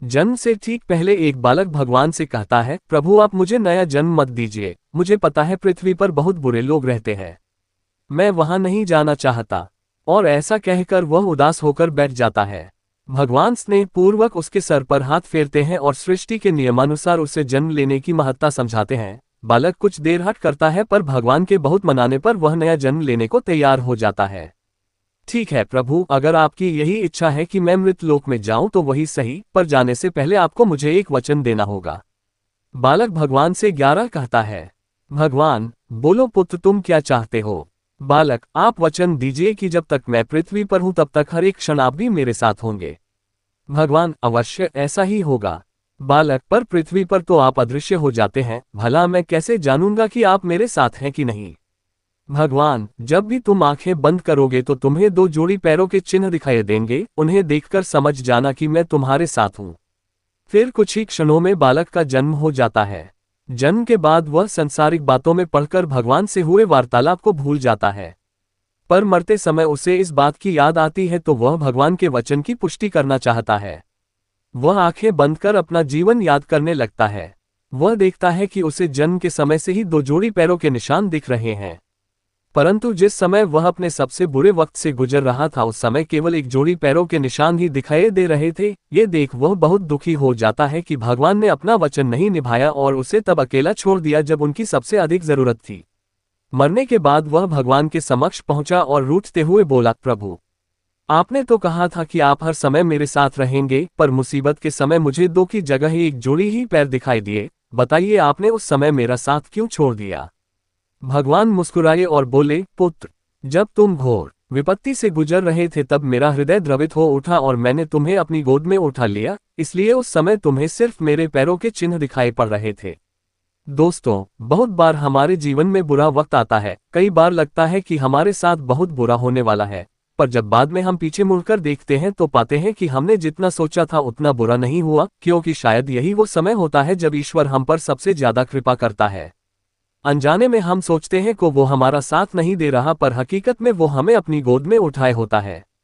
जन्म से ठीक पहले एक बालक भगवान से कहता है, प्रभु आप मुझे नया जन्म मत दीजिए, मुझे पता है पृथ्वी पर बहुत बुरे लोग रहते हैं, मैं वहां नहीं जाना चाहता। और ऐसा कहकर वह उदास होकर बैठ जाता है। भगवान स्नेहपूर्वक उसके सर पर हाथ फेरते हैं और सृष्टि के नियमानुसार उसे जन्म लेने की महत्ता समझाते हैं। बालक कुछ देर हट करता है, पर भगवान के बहुत मनाने पर वह नया जन्म लेने को तैयार हो जाता है। ठीक है प्रभु, अगर आपकी यही इच्छा है कि मैं मृतलोक में जाऊं तो वही सही, पर जाने से पहले आपको मुझे एक वचन देना होगा। बालक भगवान से 11 कहता है। भगवान, बोलो पुत्र तुम क्या चाहते हो। बालक, आप वचन दीजिए कि जब तक मैं पृथ्वी पर हूं तब तक हर एक क्षण आप भी मेरे साथ होंगे। भगवान, अवश्य ऐसा ही होगा। बालक, पर पृथ्वी पर तो आप अदृश्य हो जाते हैं, भला मैं कैसे जानूंगा कि आप मेरे साथ हैं कि नहीं। भगवान, जब भी तुम आंखें बंद करोगे तो तुम्हें 2 जोड़ी पैरों के चिन्ह दिखाई देंगे, उन्हें देखकर समझ जाना कि मैं तुम्हारे साथ हूं। फिर कुछ ही क्षणों में बालक का जन्म हो जाता है। जन्म के बाद वह संसारिक बातों में पढ़कर भगवान से हुए वार्तालाप को भूल जाता है। पर मरते समय उसे इस बात की याद आती है तो वह भगवान के वचन की पुष्टि करना चाहता है। वह आंखें बंद कर अपना जीवन याद करने लगता है। वह देखता है कि उसे जन्म के समय से ही 2 जोड़ी पैरों के निशान दिख रहे हैं, परंतु जिस समय वह अपने सबसे बुरे वक्त से गुजर रहा था उस समय केवल 1 जोड़ी पैरों के निशान ही दिखाई दे रहे थे। ये देख वह बहुत दुखी हो जाता है कि भगवान ने अपना वचन नहीं निभाया और उसे तब अकेला छोड़ दिया जब उनकी सबसे अधिक जरूरत थी। मरने के बाद वह भगवान के समक्ष पहुंचा और रूठते हुए बोला, प्रभु आपने तो कहा था कि आप हर समय मेरे साथ रहेंगे, पर मुसीबत के समय मुझे 2 की जगह ही 1 जोड़ी ही पैर दिखाई दिए, बताइए आपने उस समय मेरा साथ क्यों छोड़ दिया। भगवान मुस्कुराए और बोले, पुत्र जब तुम घोर विपत्ति से गुजर रहे थे तब मेरा हृदय द्रवित हो उठा और मैंने तुम्हें अपनी गोद में उठा लिया, इसलिए उस समय तुम्हें सिर्फ मेरे पैरों के चिन्ह दिखाई पड़ रहे थे। दोस्तों, बहुत बार हमारे जीवन में बुरा वक्त आता है, कई बार लगता है कि हमारे साथ बहुत बुरा होने वाला है, पर जब बाद में हम पीछे मुड़कर देखते हैं तो पाते हैं कि हमने जितना सोचा था उतना बुरा नहीं हुआ, क्योंकि शायद यही वो समय होता है जब ईश्वर हम पर सबसे ज्यादा कृपा करता है। अनजाने में हम सोचते हैं कि वो हमारा साथ नहीं दे रहा, पर हकीकत में वो हमें अपनी गोद में उठाए होता है।